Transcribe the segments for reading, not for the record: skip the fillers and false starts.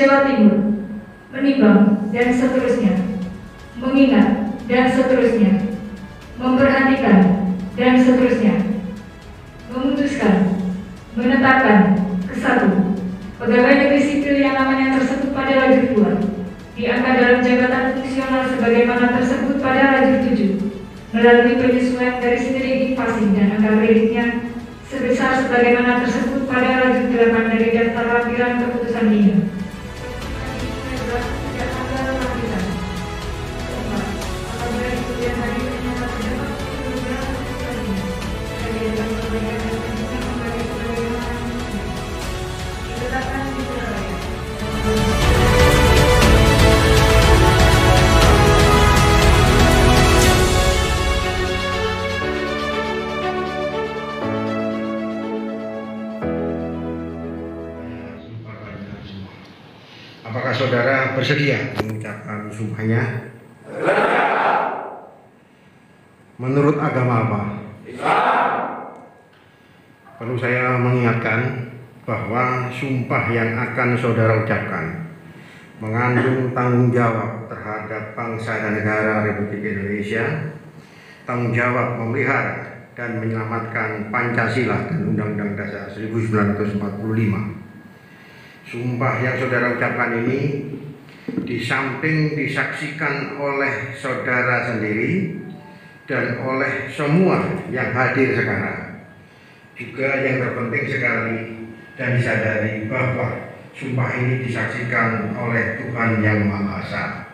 Jawa Timur, menimbang dan seterusnya, mengingat dan seterusnya, memperhatikan dan seterusnya, memutuskan, menetapkan ke-1 pegawai negeri sipil yang namanya tersebut pada lajur 2 diangkat dalam jabatan fungsional sebagaimana tersebut pada lajur 7 melalui penyesuaian garis miring passing dan angka kreditnya sebesar sebagaimana tersebut pada lajur 8 dari daftar lampiran keputusan ini. Apakah saudara bersedia mengucapkan sumpahnya? Menurut agama apa? Islam. Perlu saya mengingatkan bahwa sumpah yang akan saudara ucapkan mengandung tanggung jawab terhadap bangsa dan negara Republik Indonesia, tanggung jawab memelihara dan menyelamatkan Pancasila dan Undang-Undang Dasar 1945. Sumpah yang saudara ucapkan ini di samping disaksikan oleh saudara sendiri dan oleh semua yang hadir sekarang, juga yang terpenting sekali dan disadari bahwa sumpah ini disaksikan oleh Tuhan Yang Maha Esa,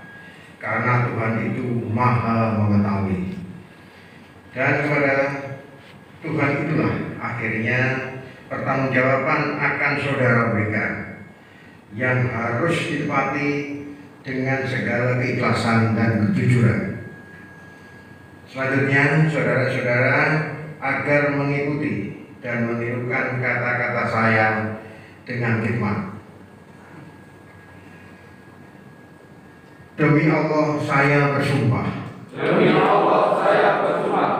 karena Tuhan itu Maha Mengetahui. Dan kepada Tuhan itulah akhirnya pertanggungjawaban akan saudara berikan, yang harus ditepati dengan segala keikhlasan dan kejujuran. Selanjutnya, saudara-saudara agar mengikuti dan menirukan kata-kata saya dengan hikmat. Demi Allah saya bersumpah. Demi Allah saya bersumpah.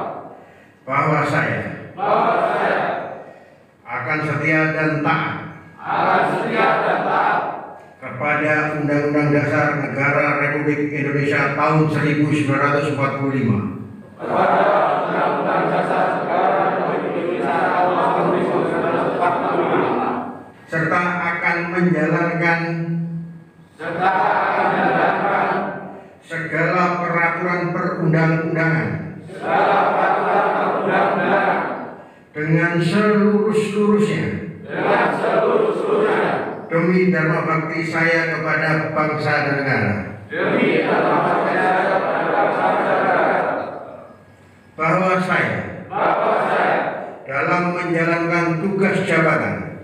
Bahwa saya akan setia dan taat. Kepada Undang-Undang Dasar Negara Republik Indonesia tahun 1945. Kepada Undang-Undang Dasar Negara Republik Indonesia tahun 1945. Serta akan menjalankan segala peraturan perundang-undangan dengan seluruh-seluruhnya. Demi dharma bakti saya kepada bangsa dan negara. Demi dharma bakti saya kepada bangsa dan negara. Bahwa saya dalam menjalankan tugas jabatan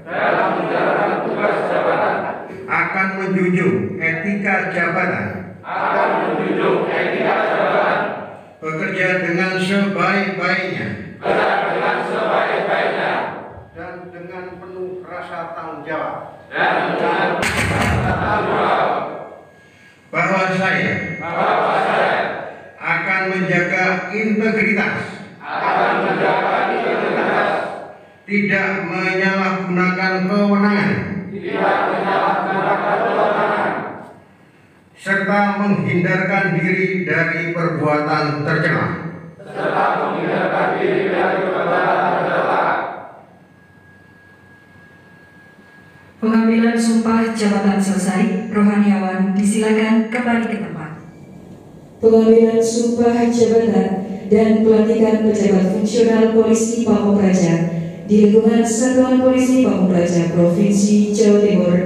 akan menjunjung etika jabatan. Bekerja dengan sebaik-baiknya. Dan dengan penuh rasa tanggung jawab. Bahwa saya akan menjaga integritas, tidak menyalahgunakan kewenangan, serta menghindarkan diri dari perbuatan tercela. Pengambilan sumpah jabatan selesai. Rohaniawan disilakan kembali ke tempat. Pengambilan sumpah jabatan dan pelantikan pejabat fungsional Polisi Pamung Praja di lingkungan Satuan Polisi Pamung Praja Provinsi Jawa Timur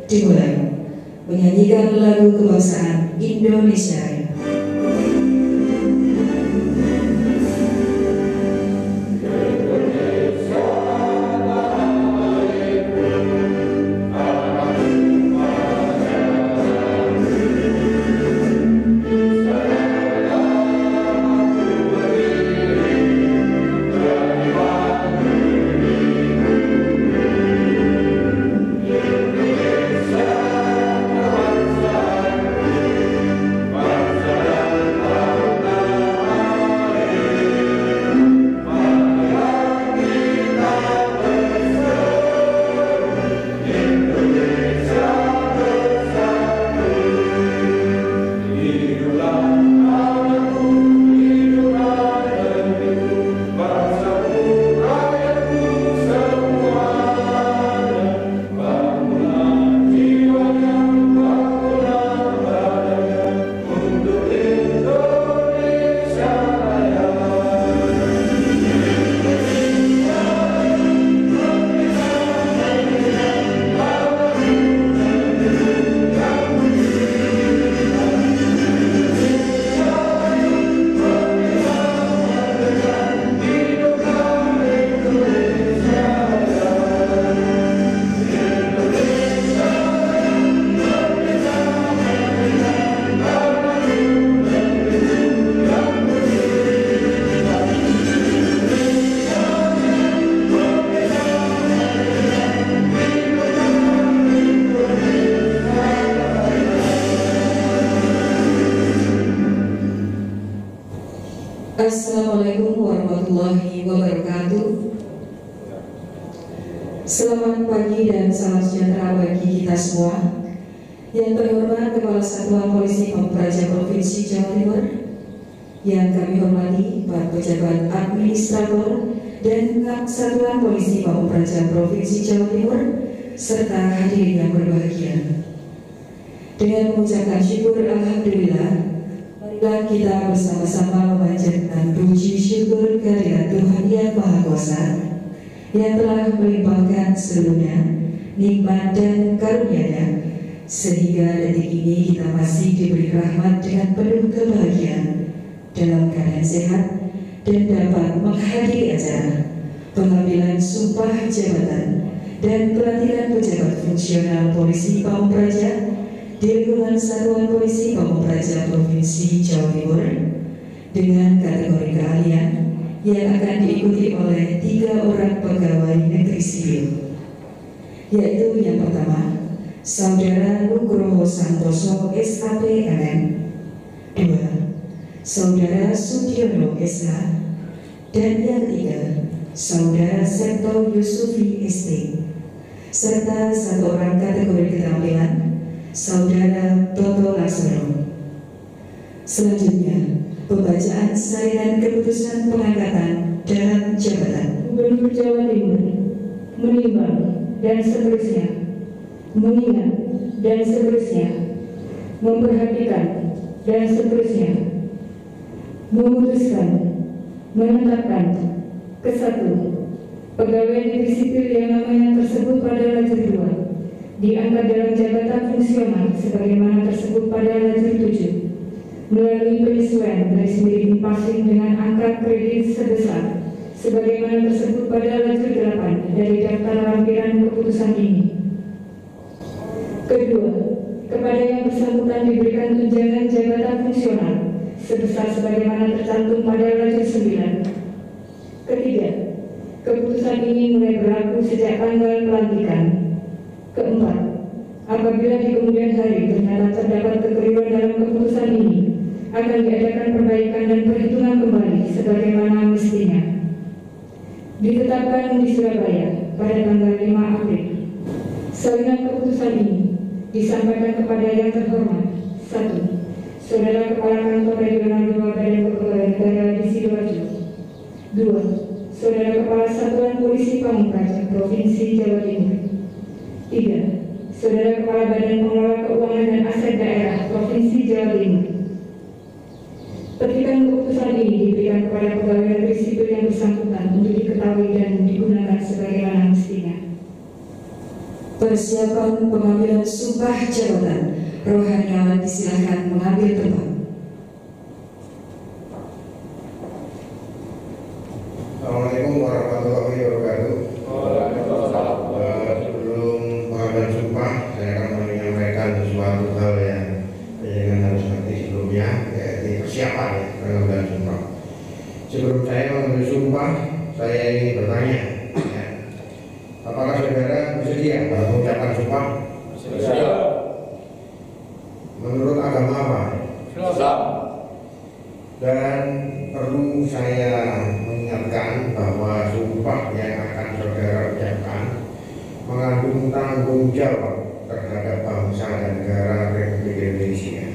dimulai. Menyanyikan lagu kebangsaan Indonesia Raya. Bangsa Assalamualaikum warahmatullahi wabarakatuh. Selamat pagi dan salam sejahtera bagi kita semua. Yang terhormat Kepala Satuan Polisi Pamung Praja Provinsi Jawa Timur, yang kami hormati para pejabat administrator dan Satuan Polisi Pamung Praja Provinsi Jawa Timur, serta hadirin yang berbahagia. Dengan mengucapkan syukur alhamdulillah, marilah kita bersama-sama memanjatkan puji syukur kehadirat Tuhan Yang Maha Kuasa yang telah melimpahkan seluruhnya nikmat dan karunia-Nya, sehingga detik ini kita masih diberi rahmat dengan penuh kebahagiaan dalam keadaan sehat dan dapat menghadiri acara pengambilan sumpah jabatan dan pelantikan pejabat fungsional Polisi Pamung Praja di lingkungan Satuan Polisi Pamung Praja Provinsi Jawa Timur dengan kategori keahlian yang akan diikuti oleh 3 orang pegawai negeri sipil, yaitu yang pertama Saudara Nugroho Santoso SAP MM, 2 Saudara Sudiono SH, dan yang ketiga Saudara Septo Yusufi ST, serta 1 orang kategori keterampilan Saudara Toto Laksono. Selanjutnya pembacaan salinan keputusan pengangkatan dalam jabatan. Gubernur Jawa Timur menimbang dan seterusnya, mengingat dan seterusnya, memperhatikan dan seterusnya, memutuskan, menetapkan ke-1 pegawai negeri sipil yang namanya tersebut pada lajur 2 diangkat dalam jabatan fungsional sebagaimana tersebut pada lajur 7 melalui penyesuaian garis miring passing dengan angka kredit sebesar sebagaimana tersebut pada lajur 8 dari daftar lampiran keputusan ini. Kedua, kepada yang bersangkutan diberikan tunjangan jabatan fungsional sebesar sebagaimana tercantum pada lajur 9. Ketiga, keputusan ini mulai berlaku sejak tanggal pelantikan. Keempat, apabila di kemudian hari ternyata terdapat kekeliruan dalam keputusan ini, akan diadakan perbaikan dan perhitungan kembali sebagaimana mestinya. Ditetapkan di Surabaya pada tanggal 5 April. Salinan keputusan ini disampaikan kepada yang terhormat 1. Saudara Kepala Kantor Regional 2 Badan Kepegawaian Negara di Sidoarjo. 2. Saudara Kepala Satuan Polisi Pamung Praja Provinsi Jawa Timur. 3. Saudara Kepala Badan Pengelola Keuangan dan Aset Daerah Provinsi Jawa Timur. Petikan keputusan ini diberikan kepada pegawai negeri sipil yang bersangkutan untuk diketahui dan digunakan sebagaimana mestinya. Persiapan pengambilan sumpah jabatan. Rohaniawan disilahkan mengambil tempat. Assalamualaikum warahmatullahi wabarakatuh. Waalaikumsalam. Sebelum pengambilan sumpah, saya akan menyampaikan sesuatu hal yang harus ngerti sebelumnya, yaitu persiapan pengambilan sumpah. Sebelum saya mengambil sumpah, saya ingin bertanya, apakah saudara bersedia mengucapkan sumpah? Siap. Menurut agama apa? Islam. Dan perlu saya mengingatkan bahwa sumpah yang akan saudara ucapkan mengandung tanggung jawab terhadap bangsa dan negara Republik Indonesia.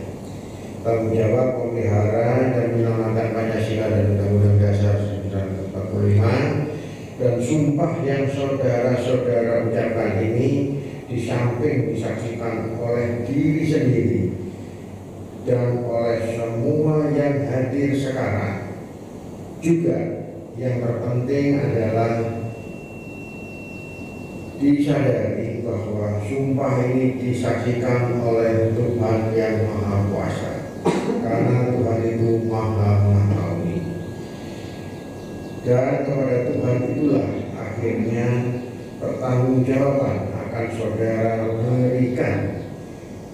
Tanggung jawab memelihara dan menyelamatkan Pancasila dan Undang-Undang Dasar 1945, dan sumpah yang saudara-saudara ucapkan ini di samping disaksikan oleh diri sendiri dan oleh semua yang hadir sekarang, juga yang terpenting adalah disadari bahwa sumpah ini disaksikan oleh Tuhan yang Maha Kuasa, karena Tuhan itu Maha Mengetahui. Dan kepada Tuhan itulah akhirnya pertanggungjawaban akan saudara berikan,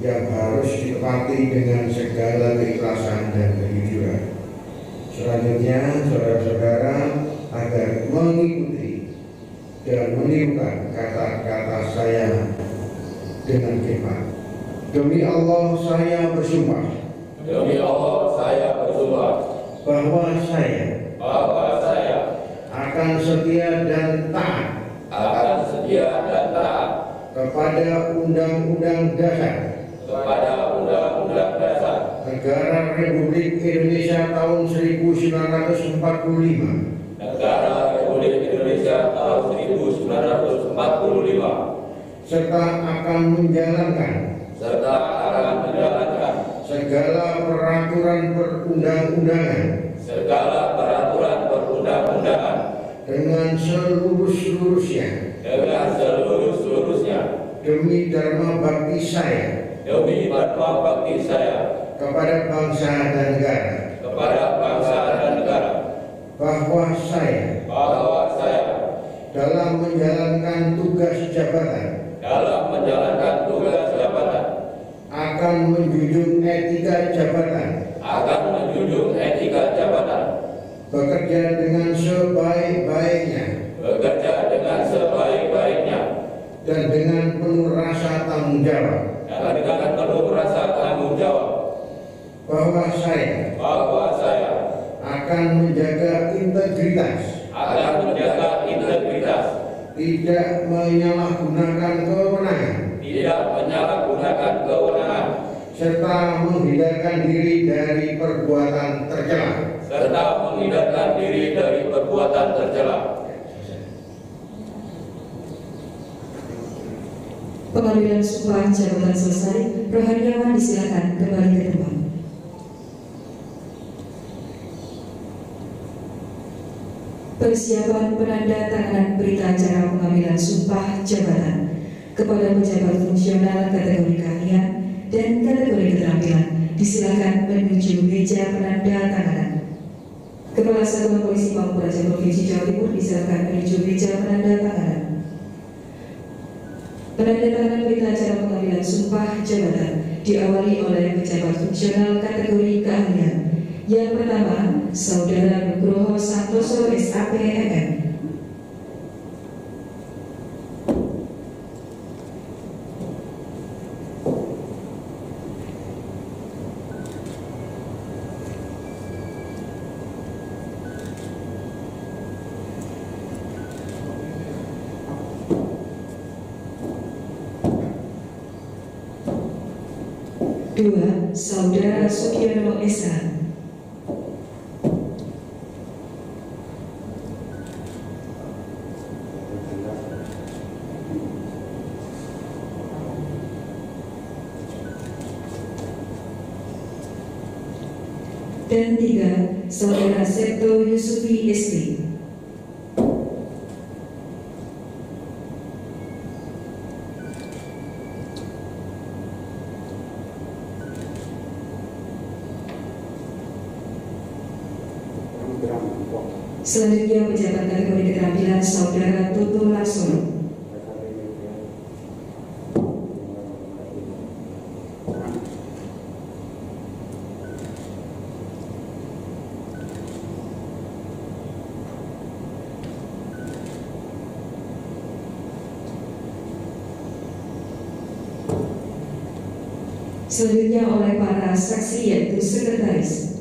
yang harus ditepati dengan segala keikhlasan dan kejujuran. Selanjutnya, saudara-saudara agar mengikuti dan menirukan kata-kata saya dengan khidmat. Demi Allah saya bersumpah. Demi Allah saya bersumpah. bahwa saya akan setia dan taat kepada Undang-Undang Dasar Negara Republik Indonesia tahun 1945 serta akan menjalankan segala peraturan perundang-undangan dengan seluruh-seluruhnya demi dharma bakti saya kepada bangsa dan negara, bahwa saya dalam menjalankan tugas jabatan akan menjunjung etika jabatan, bekerja dengan sebaik-baiknya dan dengan penuh rasa tanggung jawab, bahwa saya akan menjaga integritas, tidak menyalahgunakan kewenangan, serta menghindarkan diri dari perbuatan tercela. Pengambilan sumpah jabatan selesai. Rohaniawan disilakan kembali ke tempat. Persiapan penandatanganan berita acara pengambilan sumpah jabatan kepada pejabat fungsional kategori keahlian dan kategori keterampilan disilakan menuju meja penandatanganan. Kepala Satuan Polisi Pamung Praja Provinsi Jawa Timur disilakan menuju meja penandatanganan. Penandatanganan berita acara pengambilan sumpah jabatan diawali oleh pejabat fungsional kategori keahlian. Yang pertama, Saudara Nugroho Santoso SAP MM. Dua, Saudara Sugiono Esa. Dan tiga, Saudara Septo Yusufi SP. Selanjutnya pejabat kategori keterampilan Saudara Toto Laksono. Selanjutnya oleh para saksi yaitu sekretaris.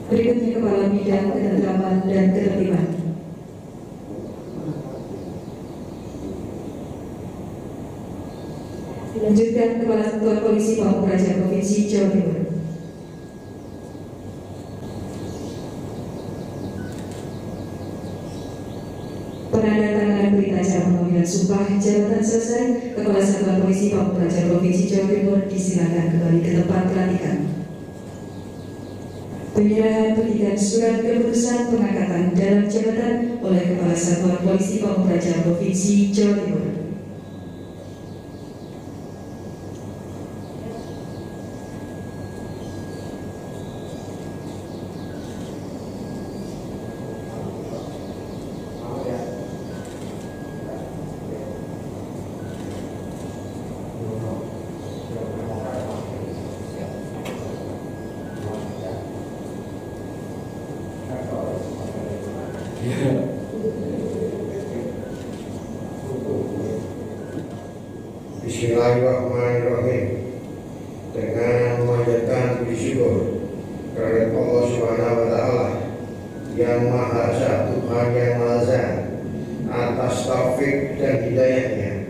Berikutnya Kepala Bidang Ketentraman dan Ketertiban. Dilanjutkan Kepala Satuan Polisi Pamung Praja Provinsi Jawa Timur. Penandatanganan berita acara pengambilan sumpah jabatan selesai. Kepala Satuan Polisi Pamung Praja Provinsi Jawa Timur disilakan kembali ke tempat pelantikan. Penyerahan petikan surat keputusan pengangkatan dalam jabatan oleh Kepala Satuan Polisi Pamung Praja Provinsi Jawa Timur. Bismillahirrahmanirrahim. Dengan memanjatkan puji syukur kepada Allah Subhanahu wa Ta'ala yang Maha Esa, Tuhan yang Maha Esa, atas taufik dan hidayahnya,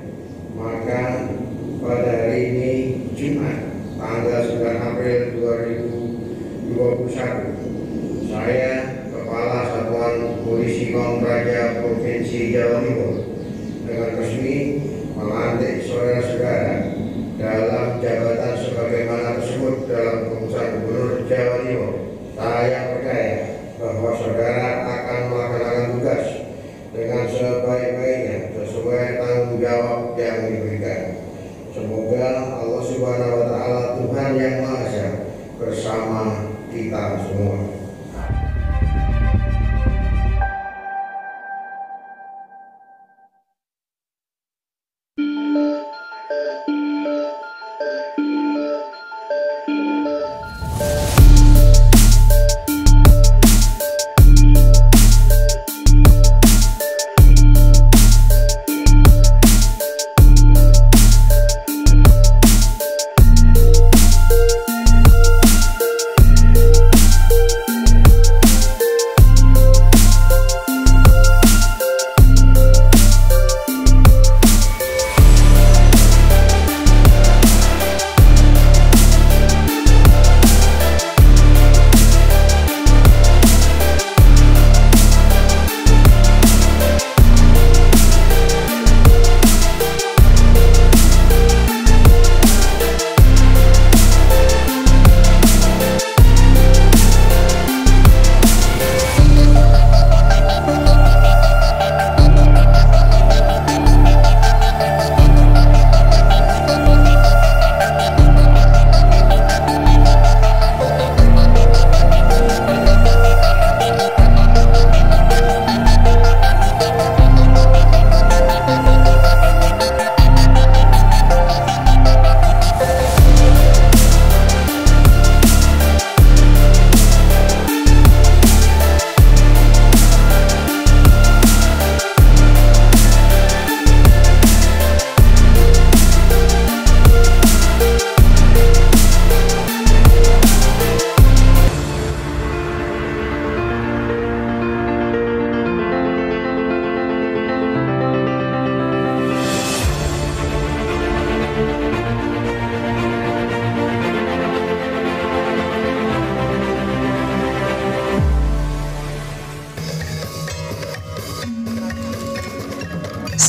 maka pada hari ini Jumat tanggal 9 April 2021, saya Kepala Satuan Polisi Pamung Praja Provinsi Jawa Timur dengan resmi melantik saudara-saudara dalam jabatan sebagaimana tersebut dalam keputusan Gubernur Jawa Timur. Saya percaya bahwa saudara akan melaksanakan tugas dengan sebaik-baiknya sesuai tanggung jawab yang diberikan. Semoga Allah Subhanahu wa Ta'ala, Tuhan yang Maha Esa, bersama kita semua.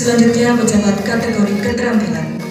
Selanjutnya pejabat kategori keterampilan.